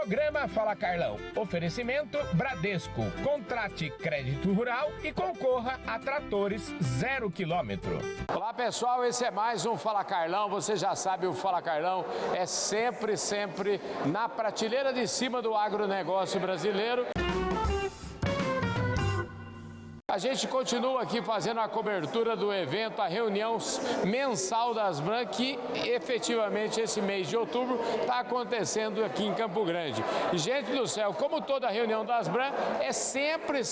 Programa Fala Carlão. Oferecimento Bradesco. Contrate crédito rural e concorra a tratores 0 km. Olá pessoal, esse é mais um Fala Carlão. Você já sabe, o Fala Carlão é sempre na prateleira de cima do agronegócio brasileiro. A gente continua aqui fazendo a cobertura do evento, a reunião mensal das BRAM, que efetivamente esse mês de outubro está acontecendo aqui em Campo Grande. E, gente do céu, como toda reunião das BRAM, é sempre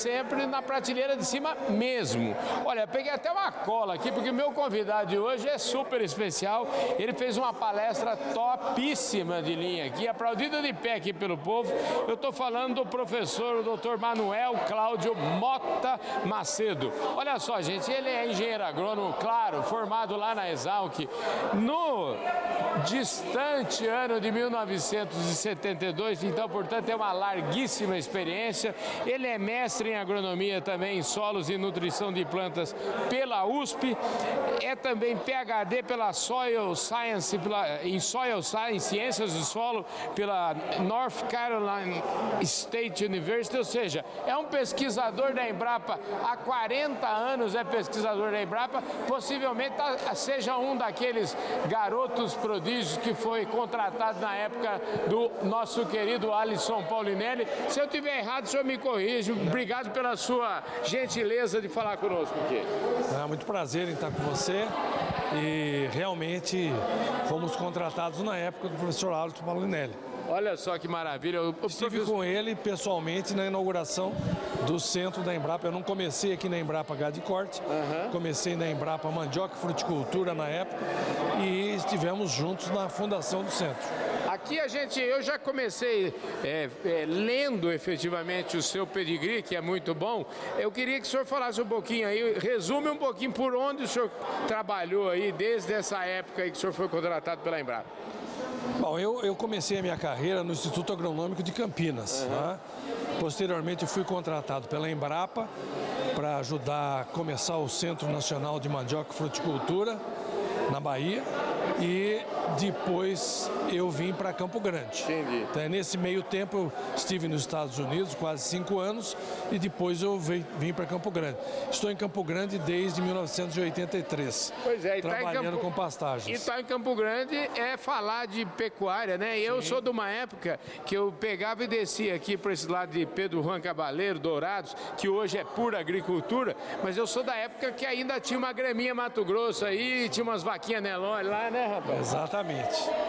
na prateleira de cima mesmo. Olha, peguei até uma cola aqui, porque o meu convidado de hoje é super especial. Ele fez uma palestra topíssima de linha aqui, aplaudida de pé aqui pelo povo. Eu estou falando do professor, o Dr. Manuel Cláudio Mota Macedo. Olha só, gente, ele é engenheiro agrônomo, claro, formado lá na Exalc, no distante ano de 1972, então, portanto, é uma larguíssima experiência. Ele é mestre em agronomia também, em solos e nutrição de plantas pela USP, é também PhD pela Soil Science, em Soil Science, Ciências do Solo, pela North Carolina State University, ou seja, é um pesquisador da Embrapa. Há 40 anos é pesquisador da Embrapa, possivelmente seja um daqueles garotos prodígios que foi contratado na época do nosso querido Alisson Paulinelli. Se eu estiver errado, o senhor me corrige. Obrigado pela sua gentileza de falar conosco aqui. É muito prazer em estar com você e realmente fomos contratados na época do professor Alisson Paulinelli. Olha só que maravilha. Estive com ele pessoalmente na inauguração do centro da Embrapa. Eu não comecei aqui na Embrapa Gado de Corte, comecei na Embrapa Mandioca e Fruticultura na época e estivemos juntos na fundação do centro. Aqui eu já comecei lendo efetivamente o seu pedigree, que é muito bom. Eu queria que o senhor falasse um pouquinho aí, resume um pouquinho por onde o senhor trabalhou aí desde essa época aí que o senhor foi contratado pela Embrapa. Bom, eu comecei a minha carreira no Instituto Agronômico de Campinas. Né? Posteriormente eu fui contratado pela Embrapa para ajudar a começar o Centro Nacional de Mandioca e Fruticultura na Bahia e depois eu vim para Campo Grande. Entendi. Então, nesse meio tempo eu estive nos Estados Unidos quase 5 anos e depois eu vim para Campo Grande. Estou em Campo Grande desde 1983, pois é, trabalhando com pastagens. E estar em Campo Grande é falar de pecuária, né? Sim. Eu sou de uma época que eu pegava e descia aqui para esse lado de Pedro Juan Cabaleiro, Dourados, que hoje é pura agricultura, mas eu sou da época que ainda tinha uma graminha Mato Grosso aí, tinha umas vaquinhas Nelore lá, né, rapaz? Exatamente.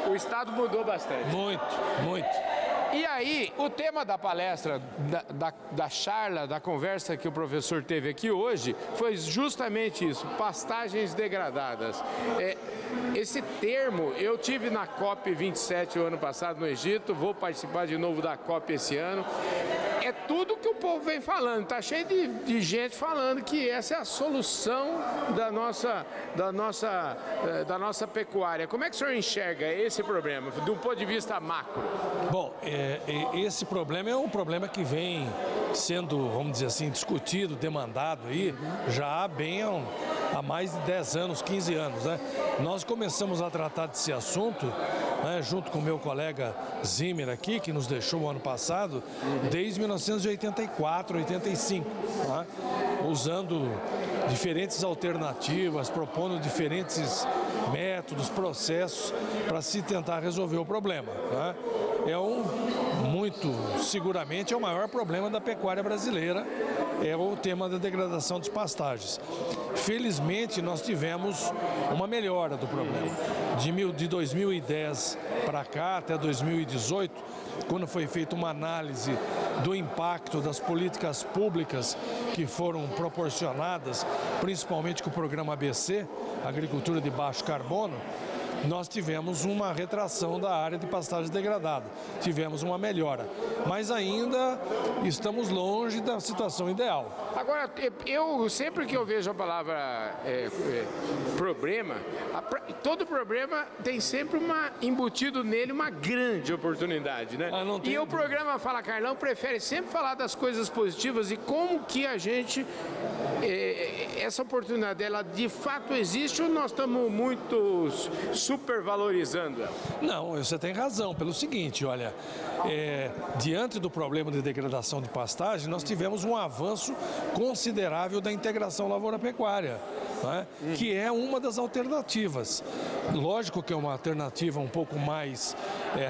O estado mudou bastante. Muito. E aí, o tema da palestra, da charla, da conversa que o professor teve aqui hoje, foi justamente isso, pastagens degradadas. Esse termo, eu tive na COP27 o ano passado no Egito, vou participar de novo da COP esse ano. É tudo que o povo vem falando, tá cheio de gente falando que essa é a solução da nossa pecuária. Como é que o senhor enxerga esse problema, do ponto de vista macro? Bom, esse problema é um problema que vem sendo, vamos dizer assim, discutido, demandado aí, já há mais de 10 anos, 15 anos, né? Nós começamos a tratar desse assunto, né, junto com o meu colega Zimmer aqui, que nos deixou o ano passado, desde 1984, 85, né? Usando diferentes alternativas, propondo diferentes métodos, processos para se tentar resolver o problema, né? Muito seguramente é o maior problema da pecuária brasileira, é o tema da degradação dos pastagens. Felizmente nós tivemos uma melhora do problema. De 2010 para cá até 2018, quando foi feita uma análise do impacto das políticas públicas que foram proporcionadas, principalmente com o programa ABC, Agricultura de Baixo Carbono, nós tivemos uma retração da área de pastagem degradada, tivemos uma melhora, mas ainda estamos longe da situação ideal. Agora, sempre que eu vejo a palavra problema, todo problema tem sempre embutido nele uma grande oportunidade, né? E o programa Fala Carlão prefere sempre falar das coisas positivas e como que a gente essa oportunidade, ela de fato existe ou nós estamos muito supervalorizando ela? Não, você tem razão, pelo seguinte, olha, diante do problema de degradação de pastagem, nós tivemos um avanço considerável da integração lavoura-pecuária, né? Que é uma das alternativas. Lógico que é uma alternativa um pouco mais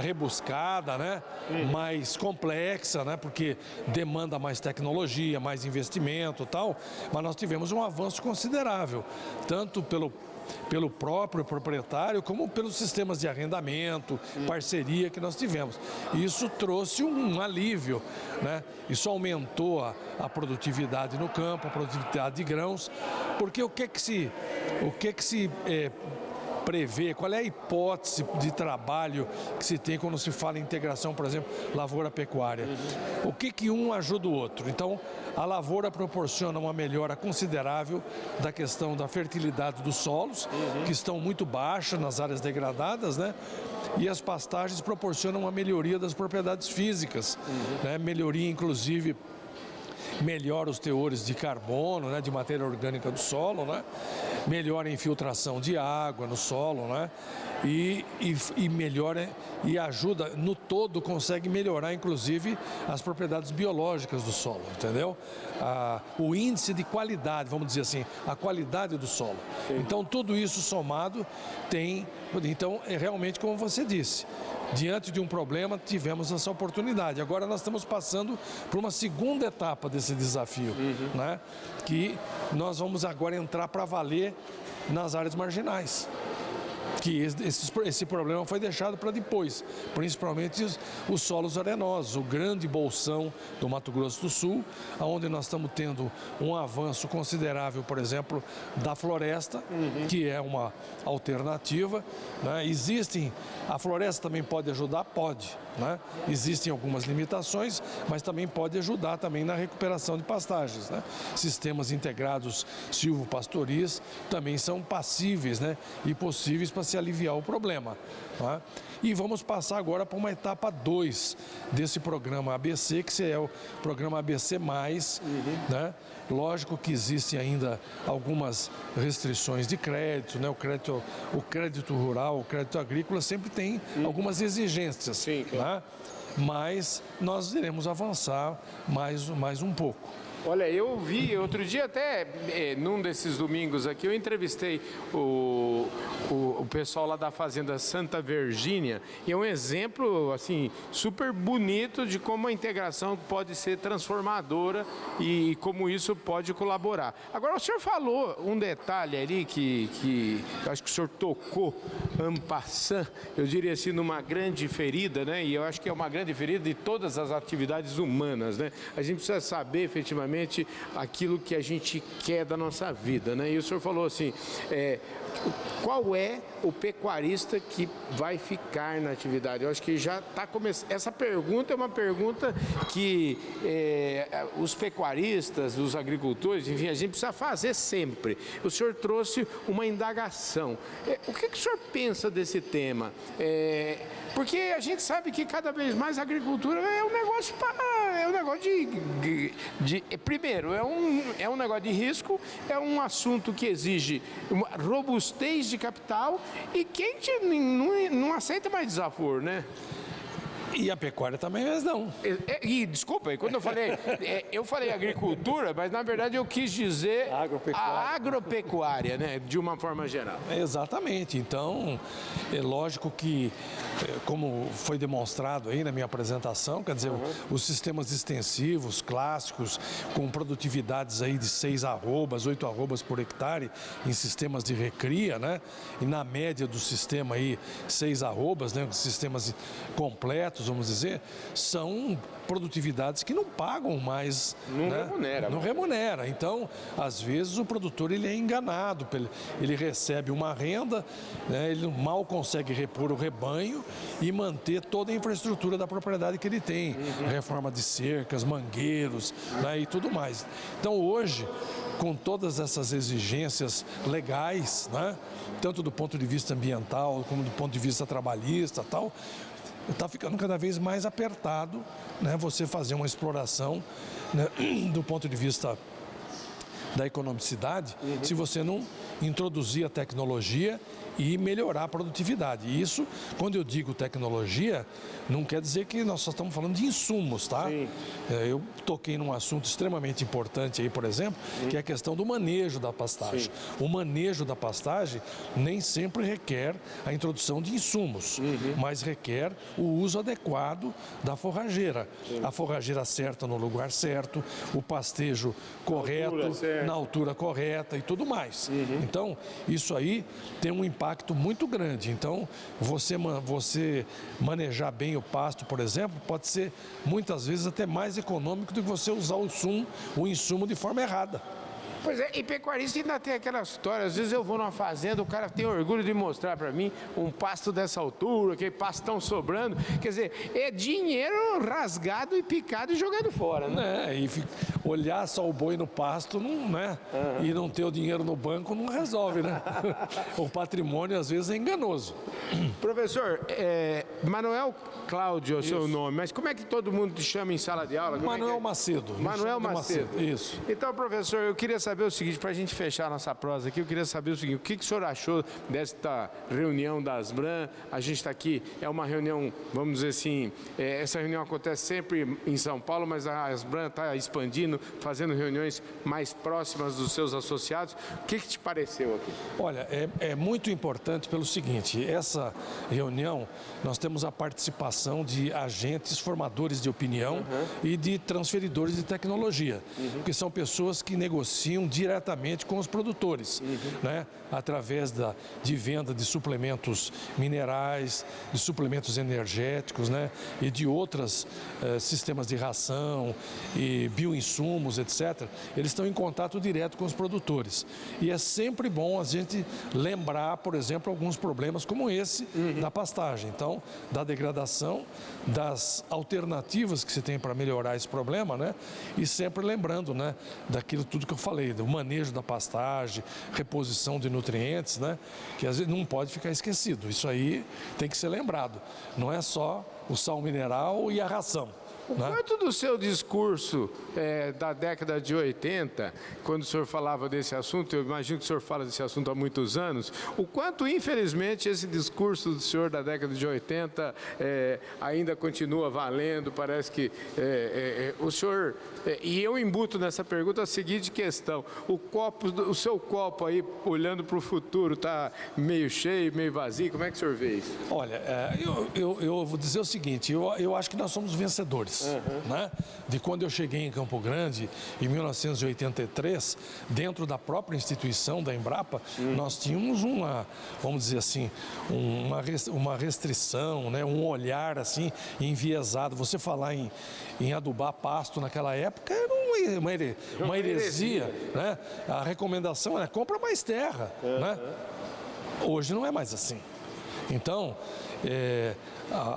rebuscada, né? Mais complexa, né? Porque demanda mais tecnologia, mais investimento e tal, mas nós tivemos um avanço considerável, tanto pelo próprio proprietário, como pelos sistemas de arrendamento, parceria que nós tivemos. Isso trouxe um alívio, né? Isso aumentou a produtividade no campo, a produtividade de grãos, porque o que se prevê, qual é a hipótese de trabalho que se tem quando se fala em integração, por exemplo, lavoura-pecuária? O que um ajuda o outro? Então, a lavoura proporciona uma melhora considerável da questão da fertilidade dos solos, que estão muito baixas nas áreas degradadas, né? E as pastagens proporcionam uma melhoria das propriedades físicas, né? Melhoria, inclusive, melhora os teores de carbono, né, de matéria orgânica do solo, né, melhora a infiltração de água no solo, né, e melhora e ajuda, no todo consegue melhorar inclusive as propriedades biológicas do solo, entendeu? O índice de qualidade, vamos dizer assim, a qualidade do solo. Então tudo isso somado então é realmente como você disse, diante de um problema tivemos essa oportunidade. Agora nós estamos passando por uma segunda etapa desse desafio, né? Que nós vamos agora entrar para valer nas áreas marginais. Que esse problema foi deixado para depois, principalmente os solos arenosos, o grande bolsão do Mato Grosso do Sul, onde nós estamos tendo um avanço considerável, por exemplo, da floresta, que é uma alternativa, né? A floresta também pode ajudar? Pode, né? Existem algumas limitações, mas também pode ajudar também na recuperação de pastagens, né? Sistemas integrados silvopastoris também são passíveis, né? E possíveis para se aliviar o problema, tá? E vamos passar agora para uma etapa 2 desse programa ABC, que é o programa ABC+, né? Lógico que existem ainda algumas restrições de crédito, né? O crédito rural, o crédito agrícola sempre tem algumas exigências, sim, claro, né? Mas nós iremos avançar mais um pouco. Olha, eu vi outro dia até, num desses domingos aqui, eu entrevistei o pessoal lá da Fazenda Santa Virgínia, e é um exemplo, assim, super bonito de como a integração pode ser transformadora e como isso pode colaborar. Agora, o senhor falou um detalhe ali que eu acho que o senhor tocou en passant, eu diria assim, numa grande ferida, né? E eu acho que é uma grande ferida de todas as atividades humanas, né? A gente precisa saber, efetivamente, aquilo que a gente quer da nossa vida, né? E o senhor falou assim, qual é o pecuarista que vai ficar na atividade? Eu acho que já está começando. Essa pergunta é uma pergunta que os pecuaristas, os agricultores, enfim, a gente precisa fazer sempre. O senhor trouxe uma indagação. O que o senhor pensa desse tema? Porque a gente sabe que cada vez mais a agricultura é um negócio primeiro, é um negócio de risco, é um assunto que exige uma robustez de capital e quem não aceita mais desaforo, né? E a pecuária também, mas não. Desculpa, quando eu falei agricultura, mas na verdade eu quis dizer a agropecuária, né, de uma forma geral. Exatamente. Então, é lógico que, como foi demonstrado aí na minha apresentação, quer dizer, os sistemas extensivos, clássicos, com produtividades aí de 6 arrobas, 8 arrobas por hectare, em sistemas de recria, né, e na média do sistema aí, 6 arrobas, né, sistemas completos, vamos dizer, são produtividades que não pagam mais. Não remunera. Então, às vezes, o produtor ele é enganado, ele recebe uma renda, né, ele mal consegue repor o rebanho e manter toda a infraestrutura da propriedade que ele tem, reforma de cercas, mangueiros, né, e tudo mais. Então, hoje, com todas essas exigências legais, né, tanto do ponto de vista ambiental como do ponto de vista trabalhista, tal, está ficando cada vez mais apertado, né, você fazer uma exploração, né, do ponto de vista da economicidade se você não introduzir a tecnologia e melhorar a produtividade. E isso, quando eu digo tecnologia, não quer dizer que nós só estamos falando de insumos, tá? Eu toquei num assunto extremamente importante aí, por exemplo, que é a questão do manejo da pastagem. O manejo da pastagem nem sempre requer a introdução de insumos, mas requer o uso adequado da forrageira. A forrageira certa no lugar certo, o pastejo correto, na altura correta e tudo mais. Então, isso aí tem um impacto muito grande. Então, você manejar bem o pasto, por exemplo, pode ser muitas vezes até mais econômico do que você usar o insumo de forma errada. Pois é, e pecuarista ainda tem aquela história, às vezes eu vou numa fazenda, o cara tem orgulho de mostrar para mim um pasto dessa altura, aquele pasto tão sobrando, quer dizer, é dinheiro rasgado e picado e jogado fora, né? E olhar só o boi no pasto, não, né? E não ter o dinheiro no banco não resolve, né? O patrimônio às vezes é enganoso. Professor, Manuel Cláudio é o seu nome, mas como é que todo mundo te chama em sala de aula? Manuel Macedo. Manuel Macedo. Isso. Então, professor, eu queria saber o seguinte, para a gente fechar a nossa prosa aqui, eu queria saber o seguinte, o que o senhor achou desta reunião da Asbram? A gente está aqui, é uma reunião, vamos dizer assim, essa reunião acontece sempre em São Paulo, mas a Asbram está expandindo, fazendo reuniões mais próximas dos seus associados. O que te pareceu aqui? Olha, é muito importante pelo seguinte, essa reunião, nós temos a participação de agentes formadores de opinião e de transferidores de tecnologia, que são pessoas que negociam diretamente com os produtores, né? Através de venda de suplementos minerais, de suplementos energéticos, né? E de outros sistemas de ração e bioinsumos, etc. Eles estão em contato direto com os produtores. E é sempre bom a gente lembrar, por exemplo, alguns problemas como esse da pastagem. Então, da degradação, das alternativas que se tem para melhorar esse problema, né? E sempre lembrando, né, daquilo tudo que eu falei, do manejo da pastagem, reposição de nutrientes, né? Que às vezes não pode ficar esquecido. Isso aí tem que ser lembrado. Não é só o sal mineral e a ração. O quanto do seu discurso da década de 80, quando o senhor falava desse assunto, eu imagino que o senhor fala desse assunto há muitos anos, o quanto, infelizmente, esse discurso do senhor da década de 80 ainda continua valendo, parece que o senhor... e eu embuto nessa pergunta a seguinte questão, o seu copo aí, olhando para o futuro, está meio cheio, meio vazio, como é que o senhor vê isso? Olha, eu vou dizer o seguinte, eu acho que nós somos vencedores. Né? De quando eu cheguei em Campo Grande, em 1983, dentro da própria instituição da Embrapa, nós tínhamos vamos dizer assim, uma restrição, né? Um olhar assim enviesado. Você falar em adubar pasto naquela época era uma heresia, né? A recomendação era compra mais terra, né? Hoje não é mais assim. Então,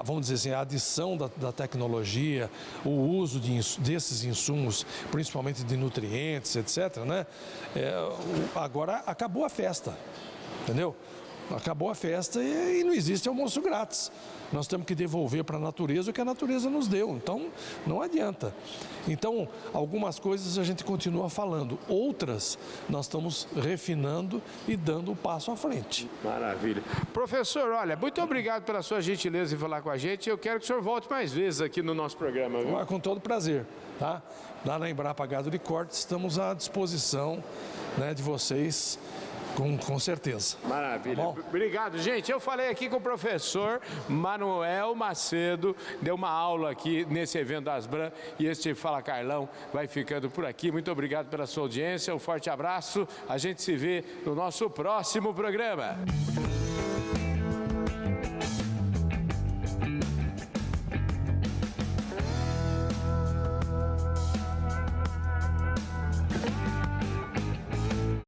vamos dizer assim, a adição da tecnologia, o uso desses insumos, principalmente de nutrientes, etc., né? Agora acabou a festa, entendeu? Acabou a festa e não existe almoço grátis. Nós temos que devolver para a natureza o que a natureza nos deu, então não adianta. Então, algumas coisas a gente continua falando, outras nós estamos refinando e dando um passo à frente. Maravilha. Professor, olha, muito obrigado pela sua gentileza em falar com a gente. Eu quero que o senhor volte mais vezes aqui no nosso programa. Viu? Com todo prazer, tá? Lá na Embrapa Gado de Corte estamos à disposição, né, de vocês. Com certeza. Maravilha. Tá, obrigado, gente. Eu falei aqui com o professor Manuel Macedo, deu uma aula aqui nesse evento da Asbram e este Fala Carlão vai ficando por aqui. Muito obrigado pela sua audiência, um forte abraço. A gente se vê no nosso próximo programa.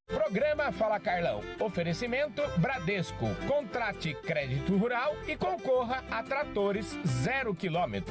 Programa Fala Carlão. Oferecimento Bradesco. Contrate crédito rural e concorra a tratores 0 km.